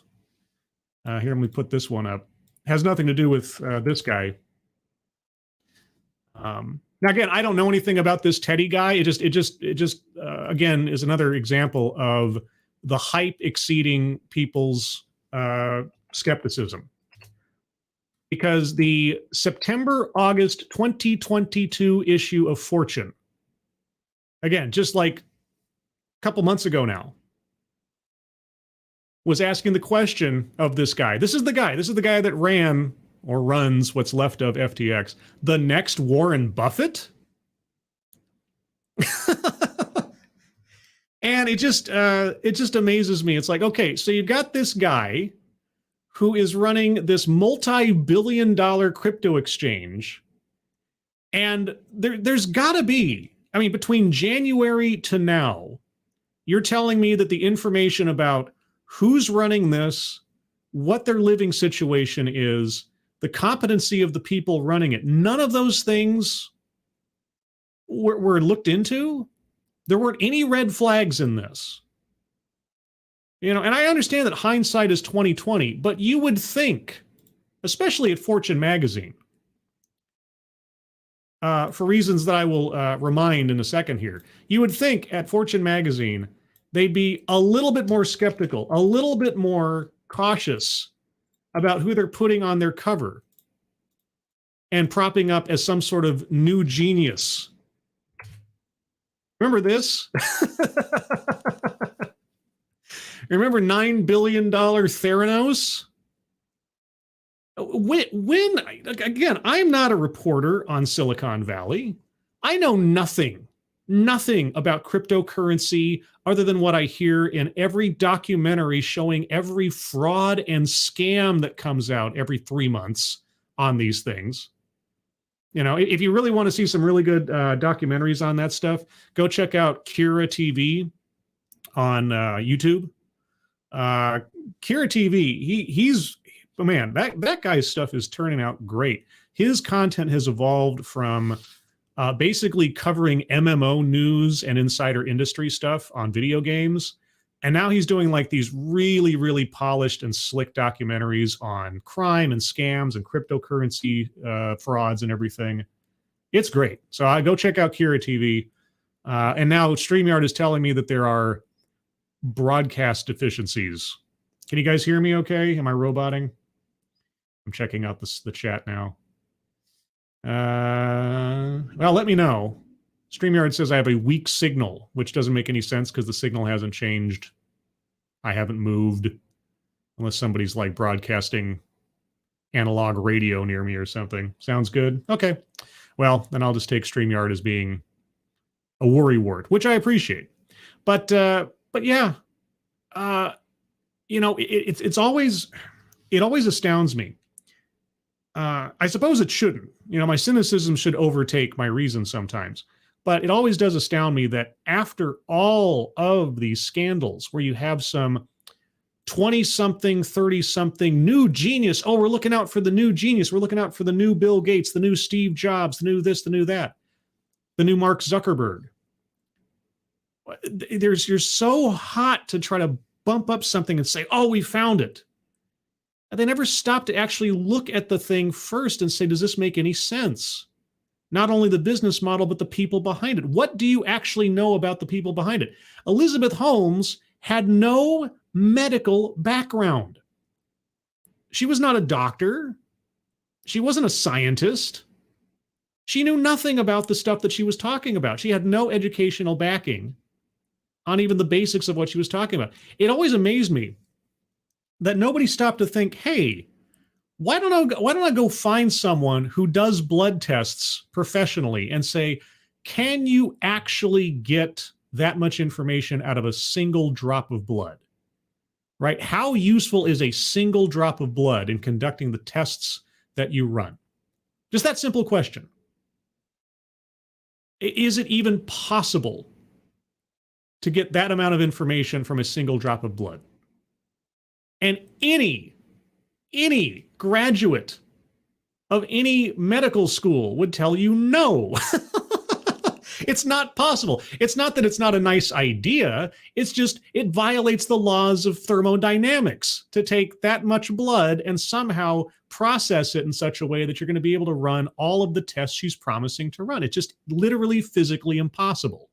Here, let me put this one up. Has nothing to do with this guy. Now, again, I don't know anything about this Teddy guy. It just again is another example of the hype exceeding people's skepticism. Because the September-August 2022 issue of Fortune, again, just like a couple months ago now, was asking the question of this guy. This is the guy that ran or runs what's left of FTX. The next Warren Buffett? And it just amazes me. It's like, okay, so you've got this guy who is running this multi-billion-dollar crypto exchange, and there's got to be, I mean, between January to now, you're telling me that the information about who's running this, what their living situation is, the competency of the people running it, none of those things were looked into? There weren't any red flags in this. You know, and I understand that hindsight is 2020, but you would think, especially at Fortune magazine, for reasons that I will remind in a second here, you would think at Fortune magazine, they'd be a little bit more skeptical, a little bit more cautious about who they're putting on their cover and propping up as some sort of new genius. Remember this? Remember $9 billion Theranos? When, again, I'm not a reporter on Silicon Valley. I know nothing about cryptocurrency other than what I hear in every documentary showing every fraud and scam that comes out every 3 months on these things. You know, if you really want to see some really good documentaries on that stuff, go check out Kira TV on YouTube. Kira TV, he's oh man, that guy's stuff is turning out great. His content has evolved from basically covering MMO news and insider industry stuff on video games, and now he's doing like these really, really polished and slick documentaries on crime and scams and cryptocurrency frauds and everything. It's great. So I go check out Kira TV. And now StreamYard is telling me that there are broadcast deficiencies. Can you guys hear me okay? Am I roboting? I'm checking out the chat now. Well, let me know. StreamYard says I have a weak signal, which doesn't make any sense because the signal hasn't changed. I haven't moved. Unless somebody's like broadcasting analog radio near me or something. Sounds good? Okay. Well, then I'll just take StreamYard as being a worrywart, which I appreciate. But yeah, you know, it always astounds me. I suppose it shouldn't. You know, my cynicism should overtake my reason sometimes. But it always does astound me that after all of these scandals where you have some 20-something, 30-something new genius, oh, we're looking out for the new genius, we're looking out for the new Bill Gates, the new Steve Jobs, the new this, the new that, the new Mark Zuckerberg. You're so hot to try to bump up something and say, oh, we found it. And they never stop to actually look at the thing first and say, does this make any sense? Not only the business model, but the people behind it. What do you actually know about the people behind it? Elizabeth Holmes had no medical background. She was not a doctor. She wasn't a scientist. She knew nothing about the stuff that she was talking about. She had no educational backing on even the basics of what she was talking about. It always amazed me that nobody stopped to think, hey, why don't I go find someone who does blood tests professionally and say, can you actually get that much information out of a single drop of blood? Right? How useful is a single drop of blood in conducting the tests that you run? Just that simple question. Is it even possible to get that amount of information from a single drop of blood? And any graduate of any medical school would tell you no. It's not possible. It's not that it's not a nice idea. It's just it violates the laws of thermodynamics to take that much blood and somehow process it in such a way that you're going to be able to run all of the tests she's promising to run. It's just literally physically impossible.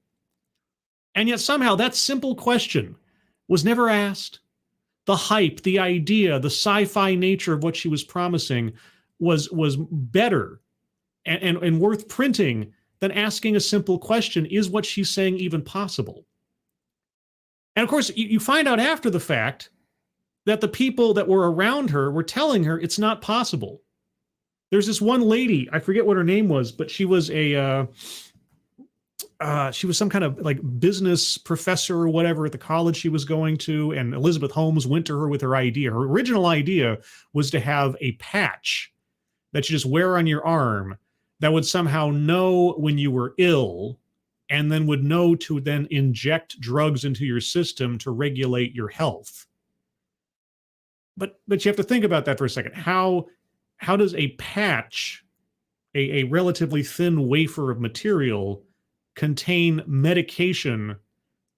And yet somehow that simple question was never asked, the hype, the idea, the sci-fi nature of what she was promising was better and worth printing than asking a simple question, is what she's saying even possible? And of course, you find out after the fact that the people that were around her were telling her it's not possible. There's this one lady, I forget what her name was, but she was she was some kind of like business professor or whatever at the college she was going to, and Elizabeth Holmes went to her with her idea. Her original idea was to have a patch that you just wear on your arm that would somehow know when you were ill and then would know to then inject drugs into your system to regulate your health. But you have to think about that for a second. How does a patch, a relatively thin wafer of material, contain medication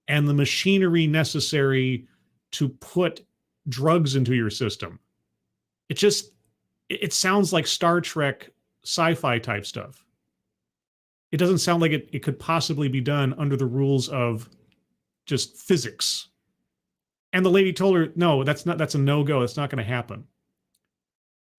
and the machinery necessary to put drugs into your system? It sounds like Star Trek sci-fi type stuff. It doesn't sound like it could possibly be done under the rules of just physics. And the lady told her, no, that's a no-go. That's not going to happen.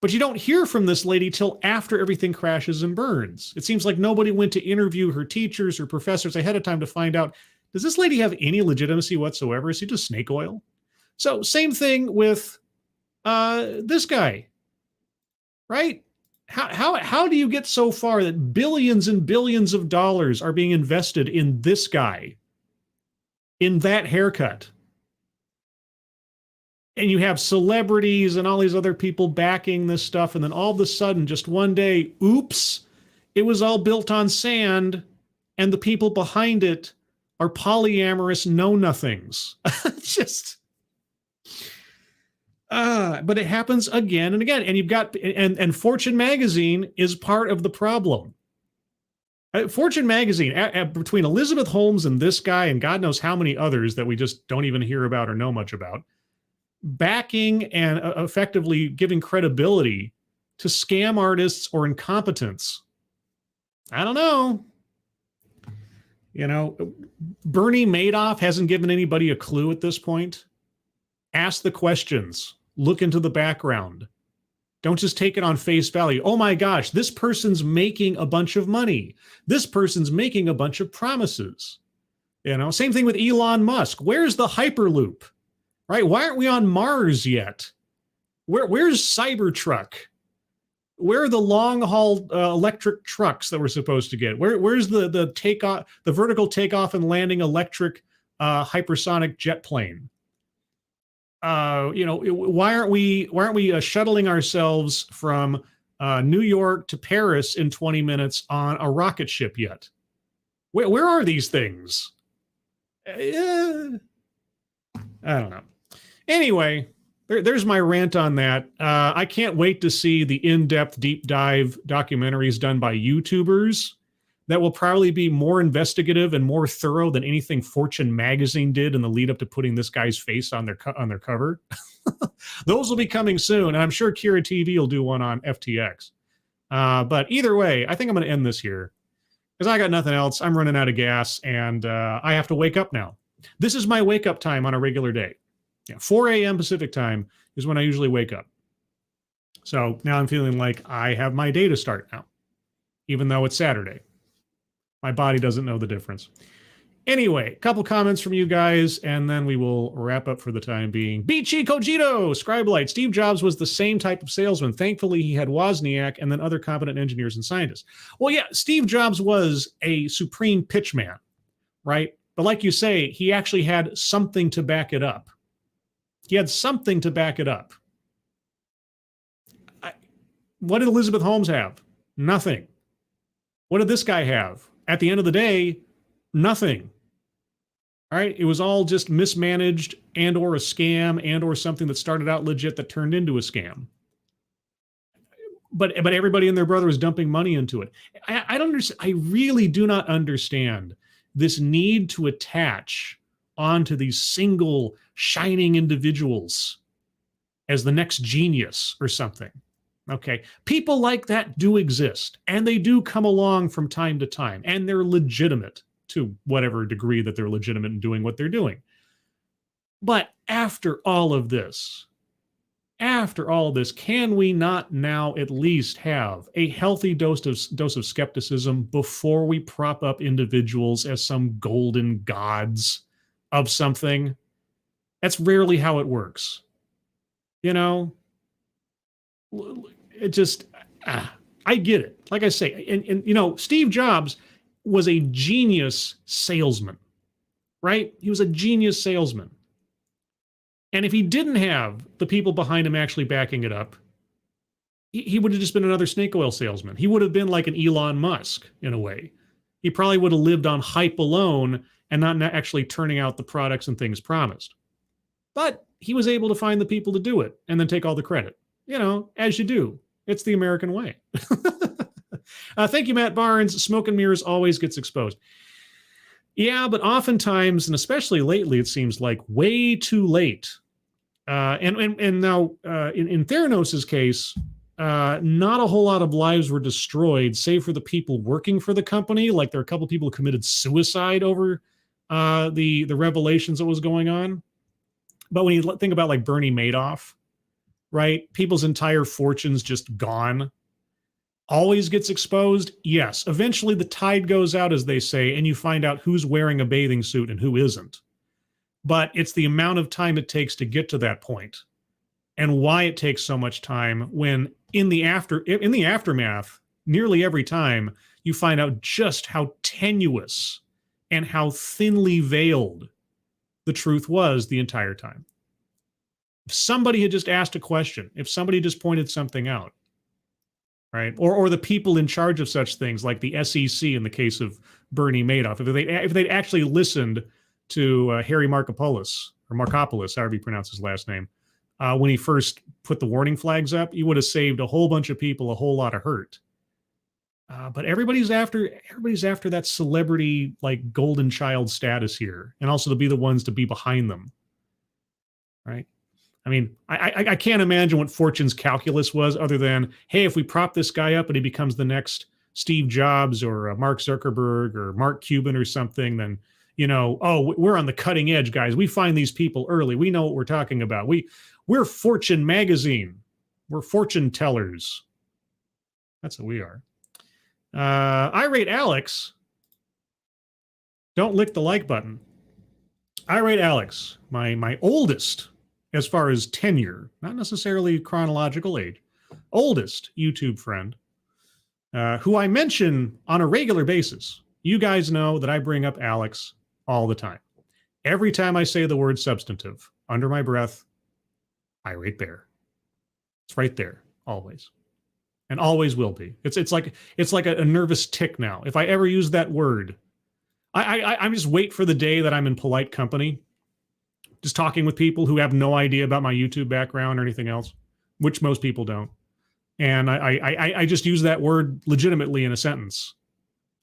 But you don't hear from this lady till after everything crashes and burns. It seems like nobody went to interview her teachers or professors ahead of time to find out, does this lady have any legitimacy whatsoever? Is she just snake oil? So same thing with this guy, right? How do you get so far that billions and billions of dollars are being invested in this guy, in that haircut? And you have celebrities and all these other people backing this stuff, and then all of a sudden, just one day, oops, it was all built on sand, and the people behind it are polyamorous know-nothings. But it happens again and again. And you've got, and Fortune magazine is part of the problem. Fortune magazine, between Elizabeth Holmes and this guy and God knows how many others that we just don't even hear about or know much about, backing and effectively giving credibility to scam artists or incompetence. I don't know. You know, Bernie Madoff hasn't given anybody a clue at this point. Ask the questions. Look into the background. Don't just take it on face value. Oh my gosh, this person's making a bunch of money. This person's making a bunch of promises. You know, same thing with Elon Musk. Where's the Hyperloop? Right? Why aren't we on Mars yet? Where's Cybertruck? Where are the long-haul electric trucks that we're supposed to get? Where's the takeoff, the vertical takeoff and landing electric hypersonic jet plane? You know, why aren't we shuttling ourselves from New York to Paris in 20 minutes on a rocket ship yet? Where are these things? I don't know. Anyway, there's my rant on that. I can't wait to see the in-depth, deep dive documentaries done by YouTubers that will probably be more investigative and more thorough than anything Fortune magazine did in the lead up to putting this guy's face on their cover. Those will be coming soon, and I'm sure Kira TV will do one on FTX. But either way, I think I'm going to end this here because I got nothing else. I'm running out of gas, and I have to wake up now. This is my wake up time on a regular day. 4 a.m. Pacific time is when I usually wake up. So now I'm feeling like I have my day to start now, even though it's Saturday. My body doesn't know the difference. Anyway, a couple comments from you guys, and then we will wrap up for the time being. Beachy Cogito, Scribelite. Steve Jobs was the same type of salesman. Thankfully, he had Wozniak and then other competent engineers and scientists. Well, yeah, Steve Jobs was a supreme pitchman, right? But like you say, he actually had something to back it up. He had something to back it up. What did Elizabeth Holmes have? Nothing. What did this guy have? At the end of the day, nothing. All right? It was all just mismanaged and or a scam and or something that started out legit that turned into a scam. But everybody and their brother was dumping money into it. I don't understand. I really do not understand this need to attach onto these single shining individuals as the next genius or something. Okay. People like that do exist, and they do come along from time to time, and they're legitimate to whatever degree that they're legitimate in doing what they're doing. But after all of this, can we not now at least have a healthy dose of skepticism before we prop up individuals as some golden gods of something? That's rarely how it works. You know, it just, I get it. Like I say, and Steve Jobs was a genius salesman, right? He was a genius salesman. And if he didn't have the people behind him actually backing it up, he would have just been another snake oil salesman. He would have been like an Elon Musk in a way. He probably would have lived on hype alone and not actually turning out the products and things promised. But he was able to find the people to do it and then take all the credit. As you do. It's the American way. Thank you, Matt Barnes. Smoke and mirrors always gets exposed. Yeah, but oftentimes, and especially lately, it seems like way too late. And now, in Theranos' case, not a whole lot of lives were destroyed, save for the people working for the company. Like there are a couple of people who committed suicide over the revelations that was going on. But when you think about like Bernie Madoff, right? People's entire fortunes just gone. Always gets exposed? Yes. Eventually the tide goes out, as they say, and you find out who's wearing a bathing suit and who isn't. But it's the amount of time it takes to get to that point and why it takes so much time when in the aftermath, nearly every time you find out just how tenuous and how thinly veiled the truth was the entire time. If somebody had just asked a question, if somebody just pointed something out, right? Or the people in charge of such things, like the SEC in the case of Bernie Madoff, if they'd actually listened to Harry Markopolos, however you pronounce his last name, when he first put the warning flags up, he would have saved a whole bunch of people a whole lot of hurt. But everybody's after that celebrity, like golden child status here, and also to be the ones to be behind them, right? I mean, I can't imagine what Fortune's calculus was other than, hey, if we prop this guy up and he becomes the next Steve Jobs or Mark Zuckerberg or Mark Cuban or something, then, we're on the cutting edge, guys. We find these people early. We know what we're talking about. We're Fortune magazine. We're fortune tellers. That's what we are. Irate Alex. Don't lick the like button. Irate Alex, my oldest, as far as tenure, not necessarily chronological age, oldest YouTube friend, who I mention on a regular basis. You guys know that I bring up Alex all the time. Every time I say the word substantive, under my breath, Irate Bear. It's right there, always. And always will be. It's like a nervous tick now. If I ever use that word, I'm just wait for the day that I'm in polite company, just talking with people who have no idea about my YouTube background or anything else, which most people don't. And I just use that word legitimately in a sentence.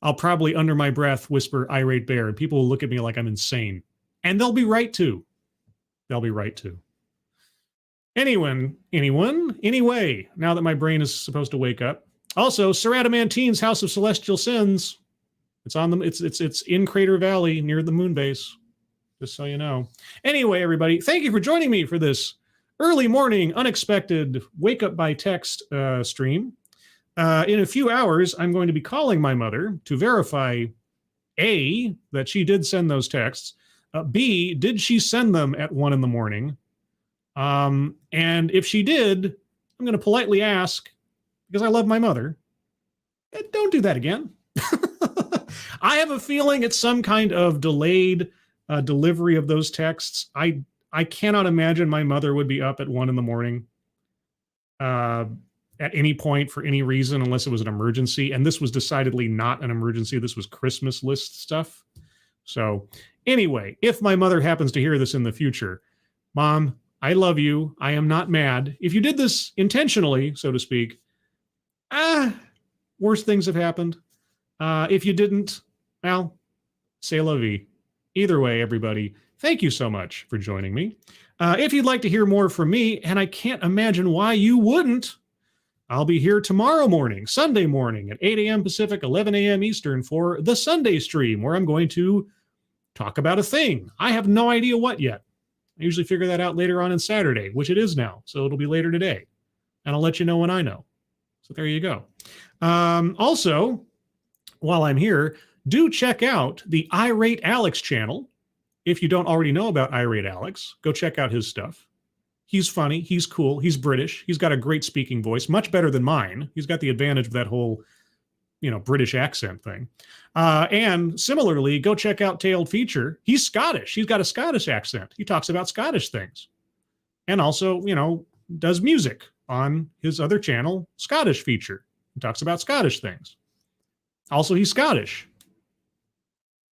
I'll probably under my breath whisper Irate Bear, and people will look at me like I'm insane. And they'll be right to. They'll be right to. Anyway, now that my brain is supposed to wake up. Also, Sir Adamantine's House of Celestial Sins. It's in Crater Valley near the moon base. Just so you know. Anyway, everybody, thank you for joining me for this early morning, unexpected wake up by text stream. In a few hours, I'm going to be calling my mother to verify A, that she did send those texts. B, did she send them at 1 a.m? And if she did, I'm going to politely ask, because I love my mother, don't do that again. I have a feeling it's some kind of delayed delivery of those texts. I cannot imagine my mother would be up at 1 a.m. At any point for any reason, unless it was an emergency. And this was decidedly not an emergency. This was Christmas list stuff. So anyway, if my mother happens to hear this in the future, Mom, I love you. I am not mad. If you did this intentionally, so to speak, worse things have happened. If you didn't, well, c'est la vie. Either way, everybody, thank you so much for joining me. If you'd like to hear more from me, and I can't imagine why you wouldn't, I'll be here tomorrow morning, Sunday morning at 8 a.m. Pacific, 11 a.m. Eastern for the Sunday stream, where I'm going to talk about a thing. I have no idea what yet. I usually figure that out later on Saturday, which it is now. So it'll be later today. And I'll let you know when I know. So there you go. Also, while I'm here, do check out the Irate Alex channel. If you don't already know about Irate Alex, go check out his stuff. He's funny. He's cool. He's British. He's got a great speaking voice, much better than mine. He's got the advantage of that whole, British accent thing. And similarly, go check out Tailed Feature. He's Scottish. He's got a Scottish accent. He talks about Scottish things. And also, does music on his other channel, Scottish Feature. He talks about Scottish things. Also, he's Scottish.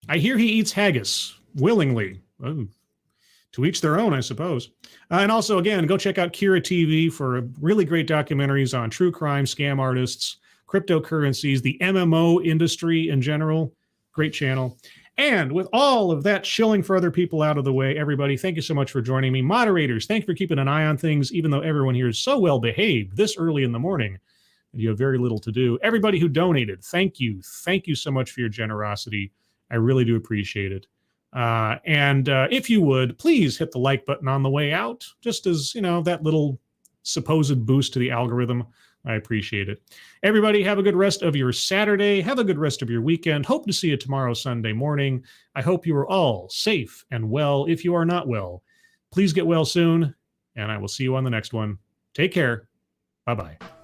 I hear he eats haggis willingly. Oh, to each their own, I suppose. And also, again, go check out Kira TV for really great documentaries on true crime, scam artists, cryptocurrencies, the MMO industry in general. Great channel. And with all of that shilling for other people out of the way, everybody, thank you so much for joining me. Moderators, thank you for keeping an eye on things, even though everyone here is so well behaved this early in the morning and you have very little to do. Everybody who donated, thank you. Thank you so much for your generosity. I really do appreciate it. And if you would, please hit the like button on the way out, just as, that little supposed boost to the algorithm. I appreciate it. Everybody, have a good rest of your Saturday. Have a good rest of your weekend. Hope to see you tomorrow, Sunday morning. I hope you are all safe and well. If you are not well, please get well soon, and I will see you on the next one. Take care. Bye-bye.